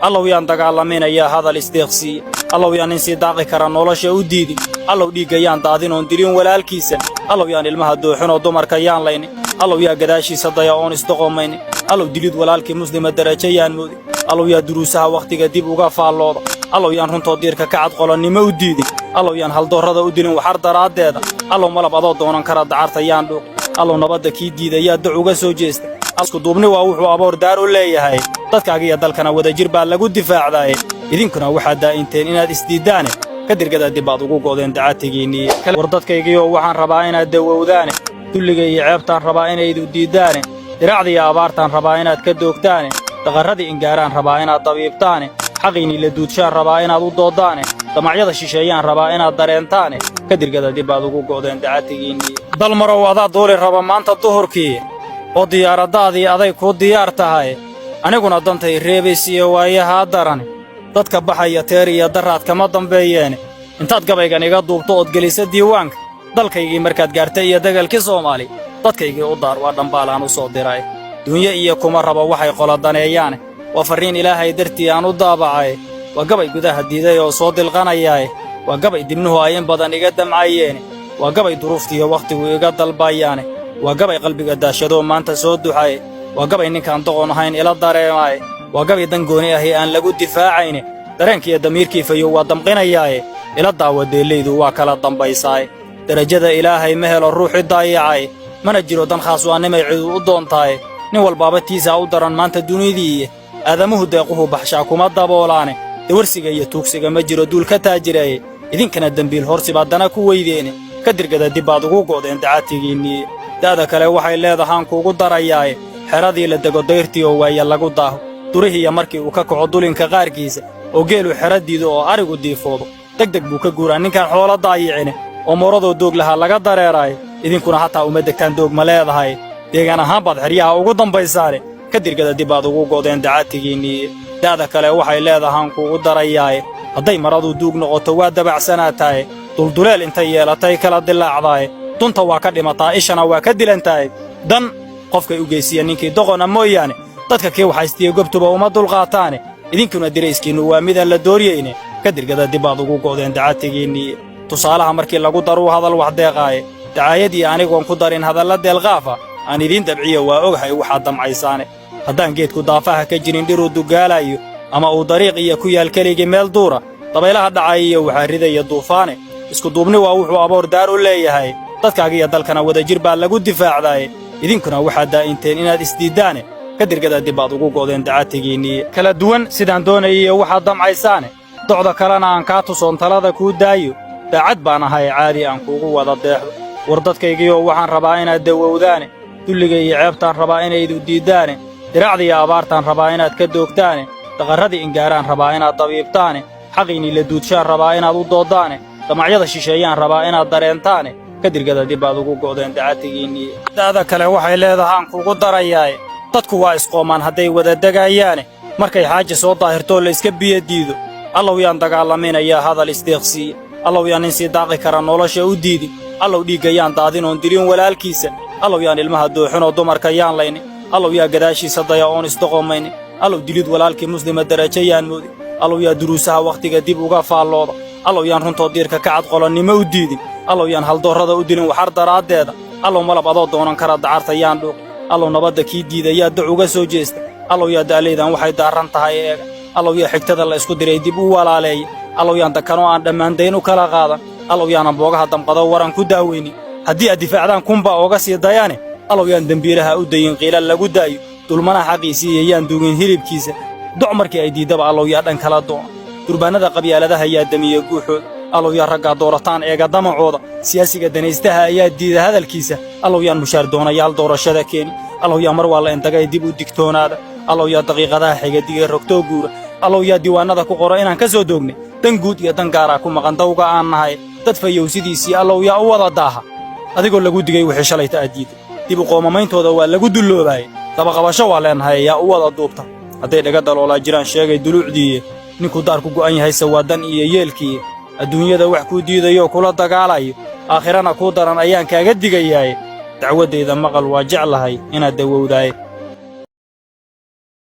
الله يان دغالمين يا هذا الاستيقسي الله يان انسي داقي كرا نولشا u diidi الله dhiigayaan daadin oon dilin walaalkiisa الله yaan ilmaha dooxin oo dumarka yaan layni الله yaa gadaashiisa daya oon isdaqoomayni الله dilid walaalkii muslima darajayaan moodi الله yaa duruusaha waqtiga dib uga faalooda الله yaan runto diirka ka cad qolonimo u diidi الله yaan hal doorada u dilin waxar daraadeeda الله malab adoo doonan kara dacarta yaan dhuuq الله nabada kii diiday dad uga soo jeesta asku duubni waa wuxuu aboor daar u leeyahay dadkaaga iyo dalkana wada jir baa lagu difaacday idinkuna waxa daa'inteen inaad isdiidaan ka dirgada dib aad ugu go'deen dacatigiini war dadkaygiyo waxaan rabaa inaad dawowdaan dulliga iyo ceebtaan rabaa inaad u diidaan diracdi iyo abaartaan rabaa inaad ka doogtaan daqaradii ingaaraan rabaa inaad dabiibtaan xaqiini la duudshaan rabaa inaad u doodaan damacyada shisheeyaan rabaa inaad dareentaan ka dirgada dib aad ugu go'deen dacatigiini dal marow adaa dooli raba maanta duhurkii oo diyaaradaadii aday ku diyaar tahay aniguna dantay reebaysiyo waayaha daran dadka baxaya teer iyo daraad kama dambeeyeen intaad gabaygan iga duubto oo gelisa diiwaanka dalkaygii markaad gaartay iyo dagaalkii Soomaali dadkaygii u daar waa dambaalaan u soo diray dunya iyo kuma raba waxay qoladaneeyaan waa fariin Ilaahay dartii aan u daabacay waa gabay gudaha diiday oo soo dilqanayay waa gabay dibnuhu ay in badan iga damcayeen waa gabay duruuftii waqtigu iga dalbayaan waa gabay qalbiga daashado maanta soo duxay waa gabay ninkaan doqon ahayn ila dareemay waa gabay dangooni ah aan lagu difaacayn dareenkii damiirkii fayo waa damqinayay ila daawadeelaydu waa kala dambaysay darajada Ilaahay ma helo ruuxi daayacay mana jiro dan khaas waa nimay cid u doontaay nin walbaaba tiisa u daran maanta dunidii aadamuhu deequhu baxshaa kuma daboolaan dawarsiga iyo tuugsiga ma jiro duul ka taajiray idinkana dambiil horsiba dana ku weydeen ka dirgada dib aad ugu go'deen dacatigiini daada kale waxay leedahaan kuugu darayay xeradii la dago dayrtii oo waaya lagu daaho durihiya markii uu ka kaco dulinka qaarkiisa oo geelu xeradiidu oo arigu diifoodo degdeg buu ka guuraa ninkan xoolo daayicine oo moorado doog laha laga dareeray idinkuna hataa uma degtaan doog ma leedahay deegaan ahaan baad xeryaha ugu dambaysaane ka dirgada dib aad ugu go'deen dacatigiini daada kale waxay leedahaan kuugu darayay hadday maradu duug noqoto waa dabacsanaataay dulduleel intay yeelatay kala dilaacday dunta waa ka dhimataa ishana waa ka dilantaay dan qofkay u geysiya ninkii doqona mooyaane dadka kee waxaystiyo gobtuba uma dulqaataane idinkuna dirayskiinu waa midaan la dooriyeyne ka dirgada dib aad ugu go'deen dacatigiini tusaalaha markii lagu daru hadal wax deeqaay dacaayadii anigoon ku darin hadalla deelqaafa aan idiin dabciyo waa ogahay waxaad damcaysaane haddaan geedku daafaha ka jirin dhiruu dugaalayo ama uu dariiq iyo ku yaal keligii meel duura dabaylaha dhacay iyo waxaa ridaya duufaane isku duubni waa wuxuu aboor daar u leeyahay dadkaaga iyo dalkana wada jir baa lagu difaacday idinkuna waxa daa'inteen inaad isdiidaan ka dirgada dib aad ugu go'deen dacatigiini kala duwan sidaan doonayay waxa damcaysaane docda kalena aan ka tusoon talada ku daayo daacad baan ahay caadi aan kuugu wada deexdo war dadkaygiyo waxaan rabaa inaad dawowdaan dulliga iyo ceebtaan rabaa inaad u diidaan diracdi iyo abaartaan rabaa inaad ka doogtaan daqaradii ingaaraan rabaa inaad dabiibtaan xaqiini la duudshaan rabaa inaad u doodaan damacyada shisheeyaan rabaa inaad dareentaan ka dirgada dib aad ugu go'deen dacatigiini daada kale waxay leedahaan kuugu darayay dadku waa isqoomaan hadday wada degayaan markay xaaji soo daahirto la iska biyo diido الله yaan dagaalamin ya hada الاستيقسي الله yaan insi daaqi kara nolosha u diidi الله dhiigayaan daadin oon dilin walaalkiisa الله yaan ilmaha dooxin oo dumarka yaan layni الله yaa gadaashiisa daya oon isdaqoomayni الله dilid walaalkii muslima darajayaan moodi الله yaa duruusaha waqtiga dib uga faalooda الله yaan runto diirka ka cad qolonimo u diidi الله yaan hal doorada u dilin waxar daraadeeda الله malab adoo doonan kara dacarta yaan dhuuq الله nabada kii diiday dad uga soo jeesta الله yaa daaleedan waxay daaran tahay eega الله yaa xigtada la isku diray dib u walaaleey الله yaan dakano aan dhamaandeyn u kala qaadan الله yaan boogaha damqado waran ku daaweyni haddii aad difaacdaan kunba ooga sii dayaane الله yaan dambiilaha u dayin qiilal lagu daayo dulmana xaqiisii yaan duugin hilibkiisa doc markii ay diidaba الله yaa dhan kala doon durbaanada qabyaaladaha yaa damiye guuxood الله yaa ragga doorataan eega damacooda siyaasiga danaystaha ayaa diida hadalkiisa الله yaan mushaar doonayaal doorashada keeni الله yaa mar waa la intagay dib u digtoonaada الله yaa daqiiqadaha xiga digay rogto guura الله yaa diiwaanada ku qoro inaan ka soo doognay dan guud iyo dan gaar ah ku maqan dawga aan nahay dad fayowsidiisii الله yaa u wada daaha adigoo lagu digay wixii shalay taadiid dib u qoomameyntooda waa lagu duloobay daba qabasho waa leenahay yaa u wada duubta hadday dhaga daloola jiraan sheegay duluucdii ninku daar ku go'an yahay sawaadan iyo yeelkii adduunyada wax ku diidayo kula dagaalayo aakhirana ku daran ayaan kaaga digayaa dacwadeyda maqal waa jeclahay inaad dawowdaay